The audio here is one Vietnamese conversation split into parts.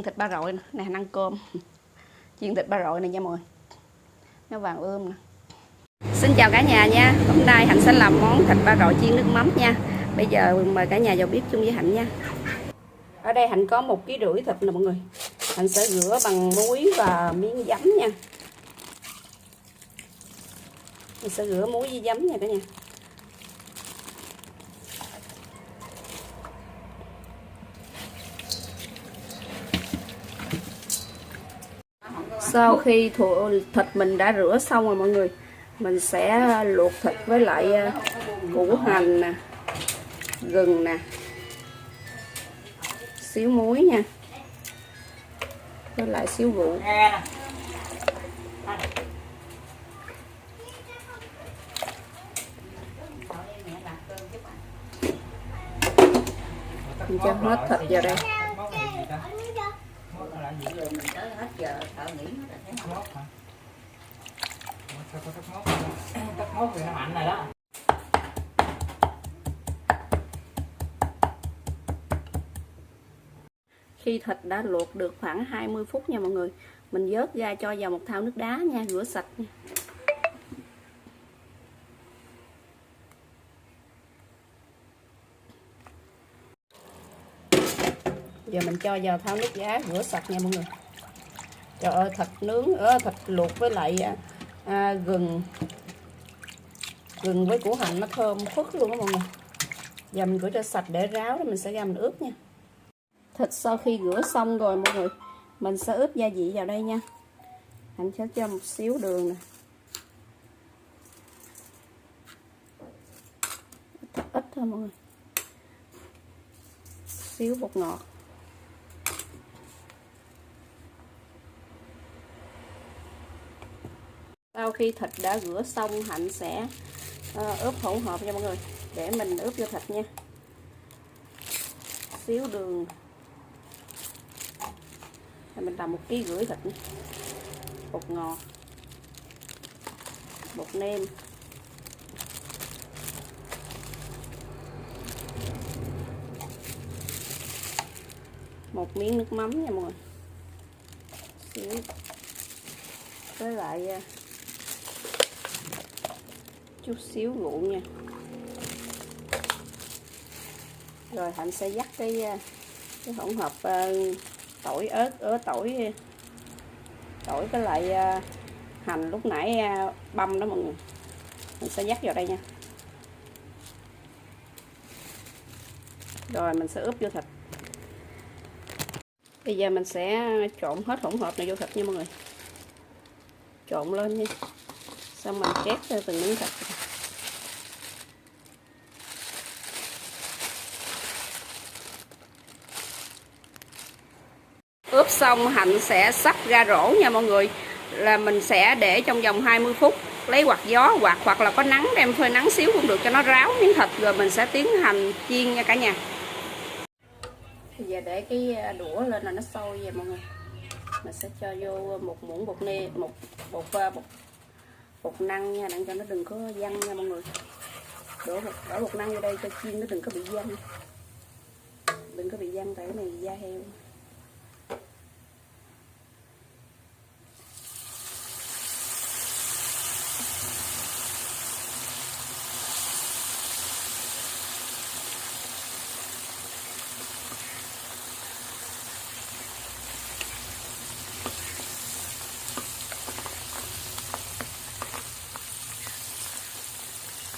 chiên thịt ba rọi nè, nè ăn cơm. Chiên thịt ba rọi này nha mọi người. Nó vàng ươm nè. Xin chào cả nhà nha. Hôm nay Hạnh sẽ làm món thịt ba rọi chiên nước mắm nha. Bây giờ mời cả nhà vào bếp chung với Hạnh nha. Ở đây Hạnh có 1,5 kg thịt nè mọi người. Hạnh sẽ rửa bằng muối và miếng giấm nha. Mình sẽ rửa muối với giấm nha cả nhà. Sau khi thịt mình đã rửa xong rồi mọi người, mình sẽ luộc thịt với lại củ hành nè, gừng nè, xíu muối nha, với lại xíu rượu. Mình cho hết thịt vào đây. Khi thịt đã luộc được khoảng 20 phút nha mọi người, mình vớt ra cho vào một thau nước đá nha, rửa sạch nha. Giờ mình cho vào thau nước đá rửa sạch nha mọi người. Trời ơi, thịt nướng, thịt luộc với lại gừng với củ hành nó thơm phức luôn đó mọi người. Giờ mình rửa cho sạch để ráo rồi mình sẽ ra mình ướp nha. Thịt sau khi rửa xong rồi mọi người, mình sẽ ướp gia vị vào đây nha. Hạnh sẽ cho một xíu đường nè, thật ít thôi mọi người, xíu bột ngọt, sau khi thịt đã rửa xong Hạnh sẽ ướp hỗn hợp nha mọi người, để mình ướp vô thịt nha. Xíu đường, mình làm 1,5 kg thịt nha. Bột ngọt, bột nêm, một miếng nước mắm nha mọi người, xíu, với lại chút xíu rượu nha. Rồi Hạnh sẽ dắt cái hỗn hợp tỏi, ớt, tỏi với lại hành lúc nãy băm đó mọi người, mình sẽ dắt vào đây nha. Rồi mình sẽ ướp vô thịt. Bây giờ mình sẽ trộn hết hỗn hợp này vô thịt nha mọi người, trộn lên nha, xong mình chét cho từng miếng thịt. Ướp xong Hạnh sẽ xách ra rổ nha mọi người, là mình sẽ để trong vòng 20 phút, lấy quạt gió hoặc là có nắng, đem phơi nắng xíu cũng được cho nó ráo miếng thịt, rồi mình sẽ tiến hành chiên nha cả nhà. Bây giờ để cái đũa lên là nó sôi vậy mọi người, mình sẽ cho vô một muỗng bột nêm, bột năng nha, để cho nó đừng có văng nha mọi người. Đổ bột năng vô đây cho chiên nó đừng có bị văng, tại cái này da heo.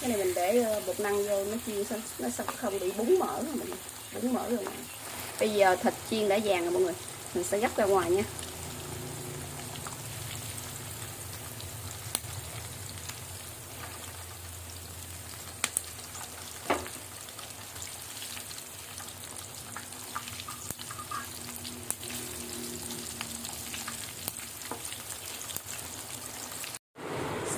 Cái này mình để bột năng vô nó chiên nó không bị búng mỡ rồi mình búng mỡ rồi. Bây giờ thịt chiên đã vàng rồi mọi người, mình sẽ gấp ra ngoài nha.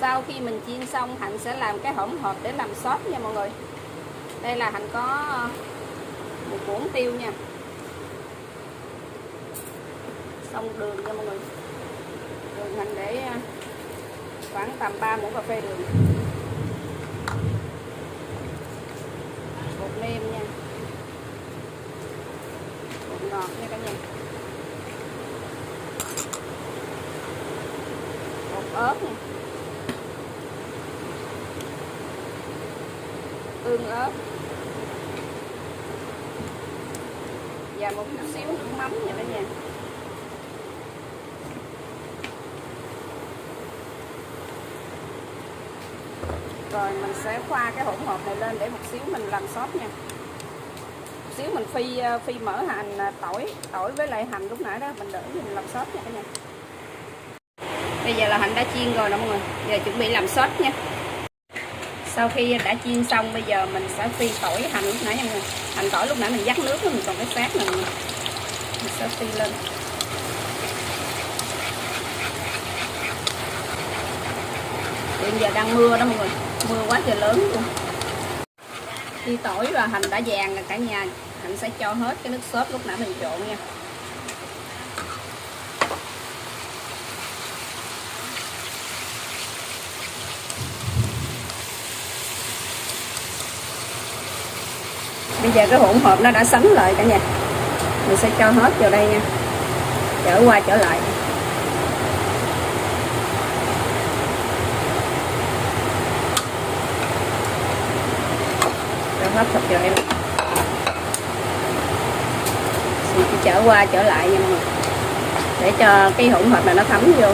Sau khi mình chiên xong, Hạnh sẽ làm cái hỗn hợp để làm sốt nha mọi người. Đây là Hạnh có một muỗng tiêu nha, xong đường nha mọi người. Đường Hạnh để khoảng tầm 3 muỗng cà phê đường, bột nêm nha, bột ngọt nha cả nhà. tương ớt và một chút xíu nước mắm nha cả nhà. Rồi mình sẽ pha cái hỗn hợp này lên để một xíu mình làm sốt nha. Một xíu mình phi mỡ hành, tỏi với lại hành lúc nãy đó mình để mình làm sốt nha cả nhà. Bây giờ là hành đã chiên rồi đó mọi người. Giờ chuẩn bị làm sốt nha. Sau khi đã chiên xong bây giờ mình sẽ phi tỏi hành lúc nãy nha mọi người. Hành tỏi lúc nãy mình vắt nước mình còn cái xác này mình sẽ phi lên. Hiện giờ đang mưa đó mọi người, mưa quá trời lớn luôn. Khi tỏi và hành đã vàng rồi cả nhà, Hạnh sẽ cho hết cái nước sốt lúc nãy mình trộn nha. Bây giờ cái hỗn hợp nó đã sánh lại cả nhà, mình sẽ cho hết vào đây nha, trở qua trở lại. Cho hết thịt vào đây, chỉ trở qua trở lại nha mọi người, để cho cái hỗn hợp này nó thấm vô,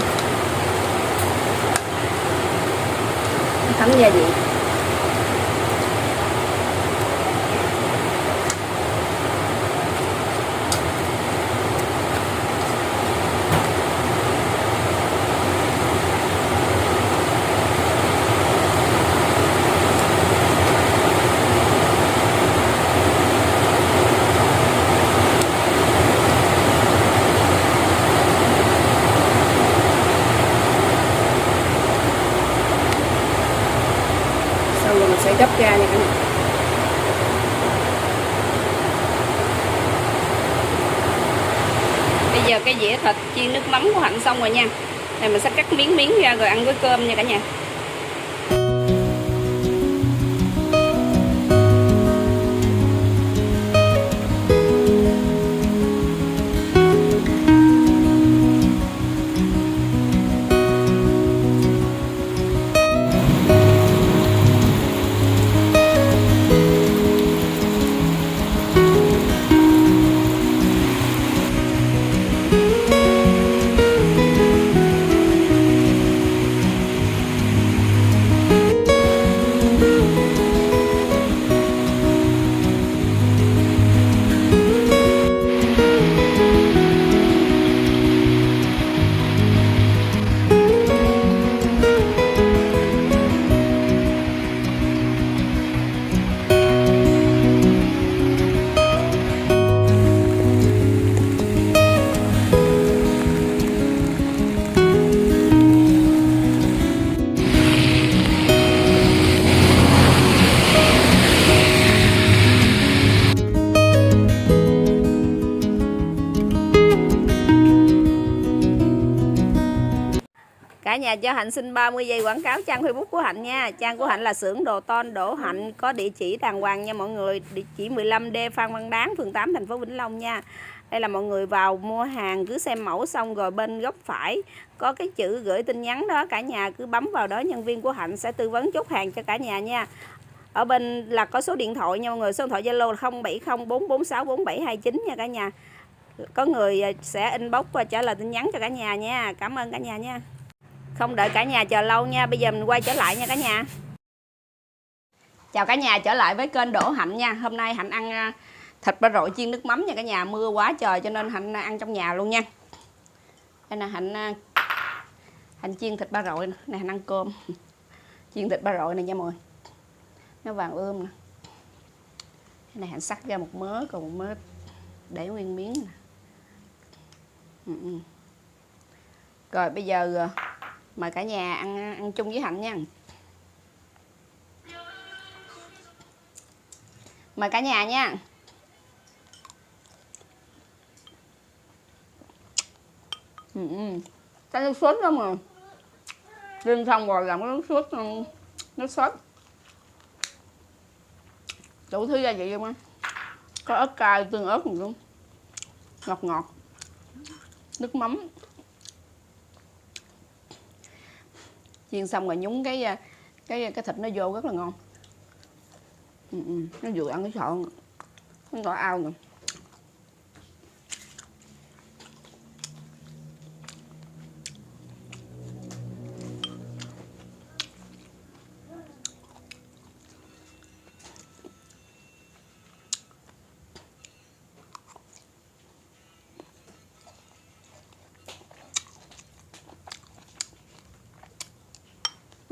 nó thấm gia vị. Sẽ gấp ra nha cả nhà. Bây giờ cái dĩa thịt chiên nước mắm của Hạnh xong rồi nha. Này mình sẽ cắt miếng ra rồi ăn với cơm nha cả nhà. Cả nhà cho Hạnh xin 30 giây quảng cáo trang Facebook của Hạnh nha. Trang của Hạnh là xưởng đồ ton Đỗ Hạnh, có địa chỉ đàng hoàng nha mọi người. Địa chỉ 15D Phan Văn Đáng, phường 8, thành phố Vĩnh Long nha. Đây là mọi người vào mua hàng cứ xem mẫu xong rồi bên góc phải có cái chữ gửi tin nhắn đó, cả nhà cứ bấm vào đó, nhân viên của Hạnh sẽ tư vấn chốt hàng cho cả nhà nha. Ở bên là có số điện thoại nha mọi người, số điện thoại Zalo là 0704464729 nha cả nhà. Có người sẽ inbox và trả lời tin nhắn cho cả nhà nha. Cảm ơn cả nhà nha. Không đợi cả nhà chờ lâu nha, bây giờ mình quay trở lại nha cả nhà. Chào cả nhà, trở lại với kênh Đỗ Hạnh nha. Hôm nay Hạnh ăn thịt ba rọi chiên nước mắm nha cả nhà. Mưa quá trời cho nên Hạnh ăn trong nhà luôn nha. Đây là Hạnh chiên thịt ba rọi này, Hạnh ăn cơm. Chiên thịt ba rọi này nha mọi người. Nó vàng ươm nè. Cái này Hạnh sắc ra một mớ, còn một mớ để nguyên miếng nè. Rồi bây giờ mời cả nhà ăn chung với Hạnh nha. Mời cả nhà nha. Cái nước sốt đó mà riêng xong rồi làm cái nước sốt đủ thứ gia vị luôn á, có ớt cay, tương ớt luôn, ngọt ngọt, nước mắm. Chiên xong rồi nhúng cái thịt nó vô rất là ngon. Nó vừa ăn cái sọn, nó đỏ ao nè.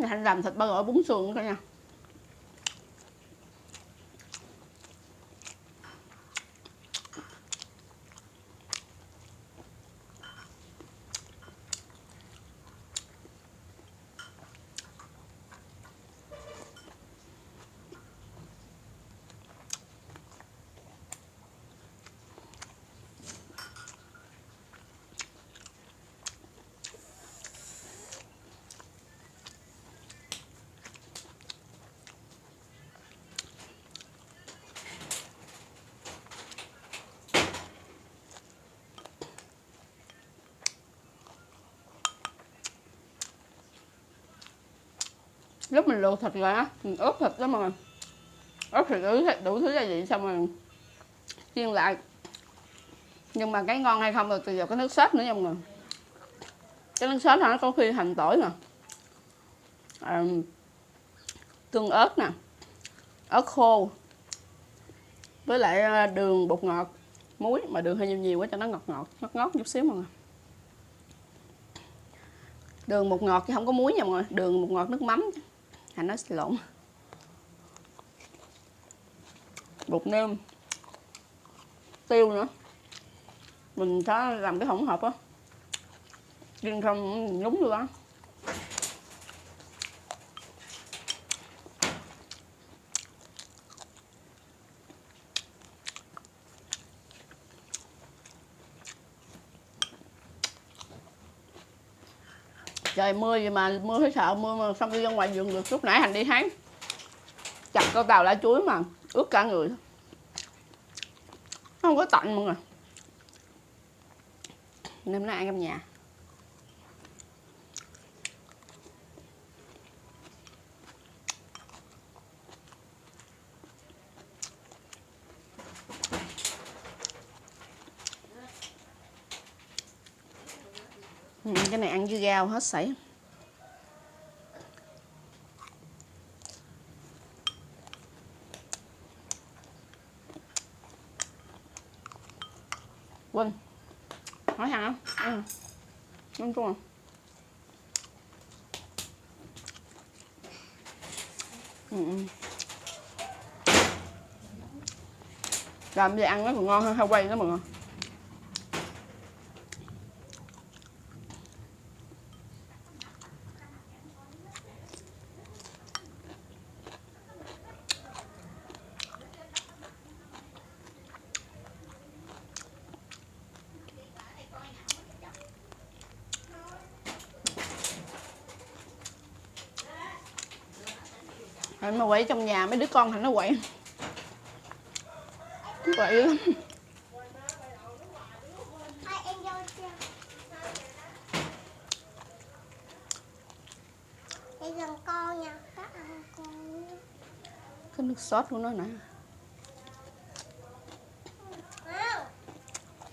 Hạnh làm thịt ba gỏi bún xương cả nha. Lúc mình luộc thịt rồi á, mình ướp thịt đó mà ướp thịt đủ thứ gia vị xong rồi chiên lại. Nhưng mà cái ngon hay không là tùy vào cái nước sốt nữa nha mọi người. Cái nước sốt nó có khi hành tỏi nè, tương ớt nè, ớt khô, với lại đường, bột ngọt, muối, mà đường hơi nhiều nhiều quá cho nó ngọt chút xíu mọi người. Đường, bột ngọt chứ không có muối nha mọi người, đường, bột ngọt, nước mắm. Hành nó lộn. Bột nêm, tiêu nữa. Mình sẽ làm cái hỗn hợp á, chiên xong nhúng vô đó. Trời mưa gì mà mưa thấy sợ, mưa mà xong đi ra ngoài vườn được. Lúc nãy Hành đi thấy chặt con tàu lá chuối mà ướt cả người, không có tạnh mọi người, nên nó ăn trong nhà. Cái này ăn với rau hết sảy. Quên hỏi Hằng không? Đúng không? Làm gì ăn nó còn ngon hơn heo quay đó mọi người. Rồi mà quậy trong nhà mấy đứa con Thành nó quậy. Quậy lắm. Con nha, có ăn con. Cái nước sốt của nó nè.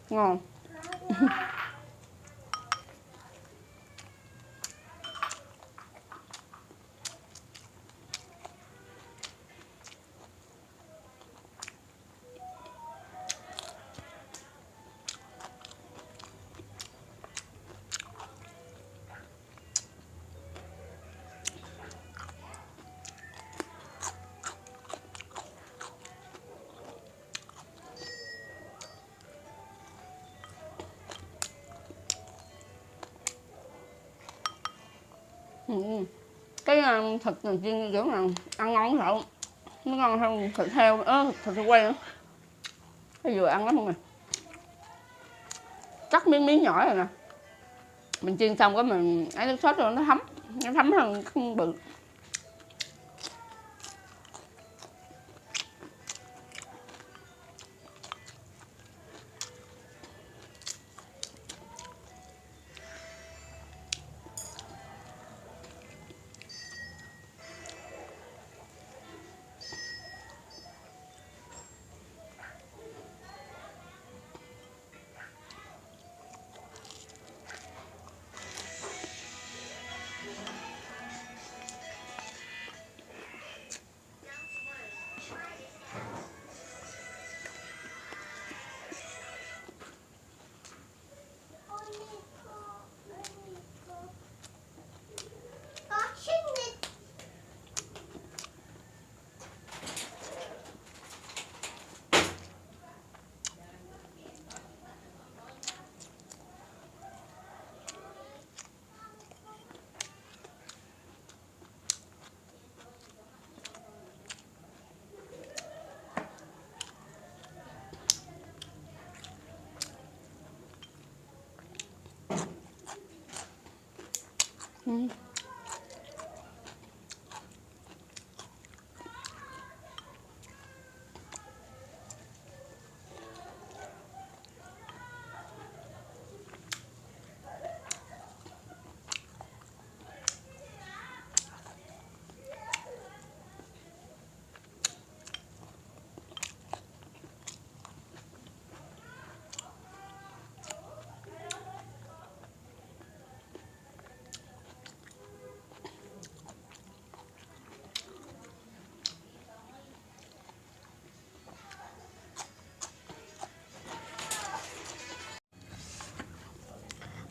Ngon. Cái thịt này chiên kiểu là ăn ngon sợ, nó ngon hơn thịt heo, thịt heo quay nữa. Cái vừa ăn lắm mọi người. Cắt miếng nhỏ rồi nè, mình chiên xong cái mình ấy nước sốt rồi nó thấm hơn cái bự.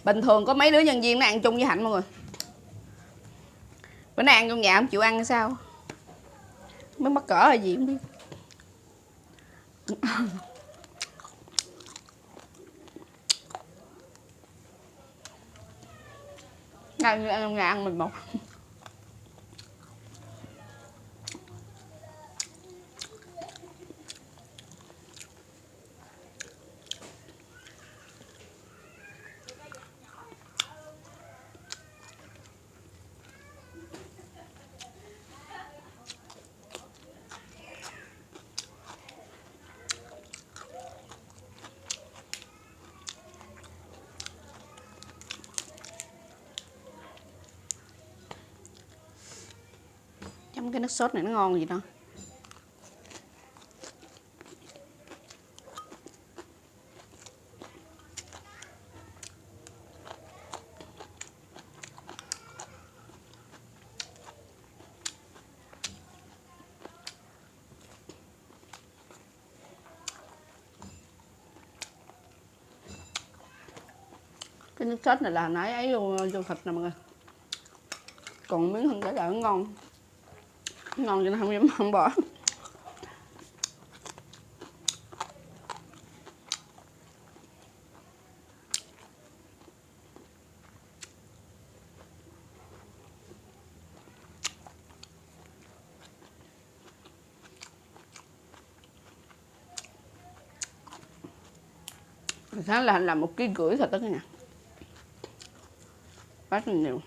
Bình thường có mấy đứa nhân viên nó ăn chung với Hạnh mọi người. Bữa nay ăn trong nhà không chịu ăn sao? Mới mắc cỡ là gì không biết. Ăn trong nhà ăn mình một. Chấm cái nước sốt này nó ngon gì đâu. Cái nước sốt này là nãy ấy vô thịt nè mọi người. Còn miếng thân cái là nó ngon. Ngon cho nên không bỏ. Sáng là làm 1,5 kg thịt đó cả nhà. Rất là nhiều.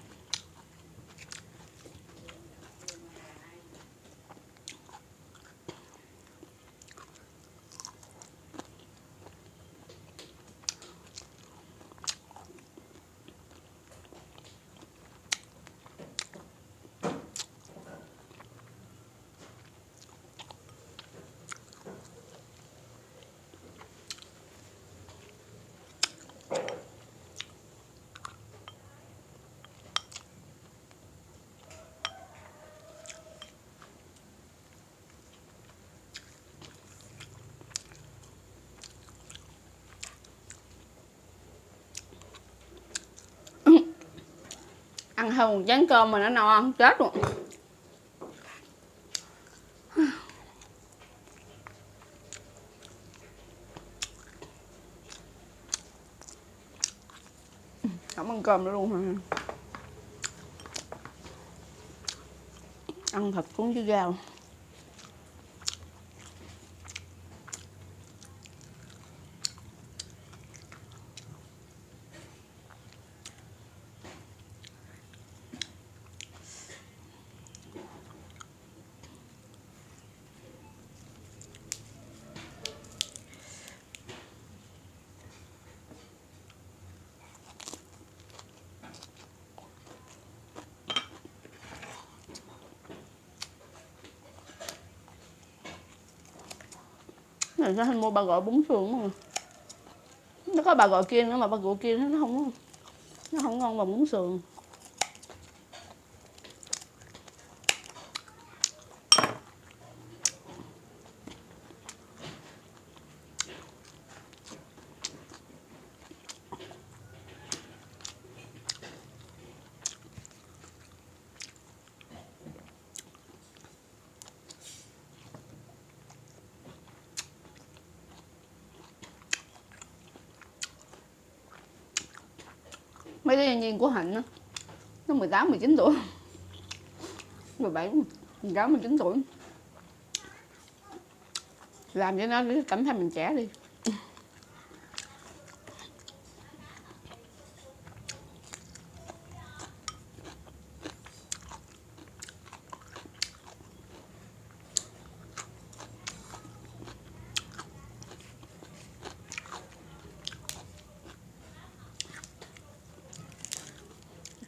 Ăn hơn 1 chén cơm mà nó no ăn chết luôn. Không ăn cơm nữa luôn hả? Ăn thịt cuốn với rau. Này sao mua ba gọi bún sườn mà. Nó có bà gọi kia nữa mà bà gọi kia nó không ngon bằng bún sườn. Mấy đứa nhân viên của Hạnh đó, nó 18, 19 tuổi 17, 18, 19 tuổi. Làm cho nó cảm thấy mình trẻ đi.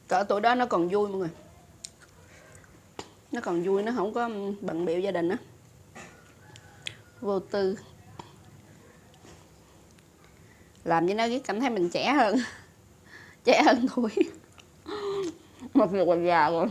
Cỡ tuổi đó nó còn vui mọi người. Nó còn vui, nó không có bận bịu gia đình á. Vô tư. Làm cho nó cảm thấy mình trẻ hơn. Trẻ hơn tuổi. Mặc dù còn già rồi.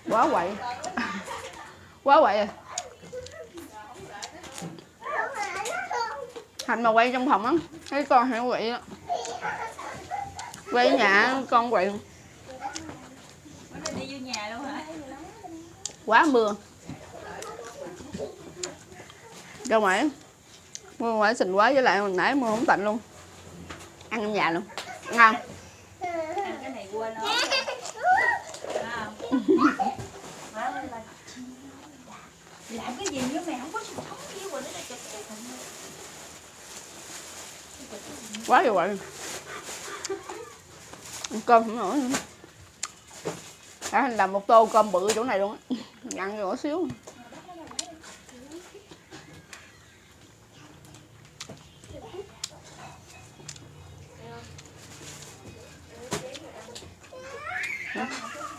Quá quậy. Quá quậy rồi. Hạnh mà quay trong phòng á, thấy con hay quậy á. Quay ở nhà con quậy. Đi vô nhà luôn hả? Quá mưa. Ra ngoài. Mưa ngoài xình quá, với lại hồi nãy mưa không tạnh luôn. Ăn trong nhà luôn. Ngon. Ăn cái này quên không? Làm cái gì nữa mày không có sự thống gì rồi nó lại chụp cái thằng. Quá rồi quậy. Ăn cơm không nổi nữa. Làm một tô cơm bự chỗ này luôn á. Ăn nhỏ xíu.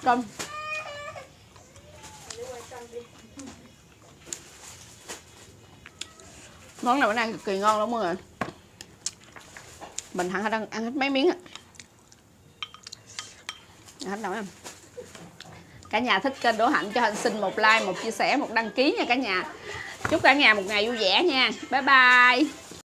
Cơm. Món này bữa nay cực kỳ ngon lắm mọi người. Mình Hạnh đang ăn hết mấy miếng á. Hạnh đâu em? Cả nhà thích kênh Đỗ Hạnh cho Hạnh xin một like, một chia sẻ, một đăng ký nha cả nhà. Chúc cả nhà một ngày vui vẻ nha. Bye bye.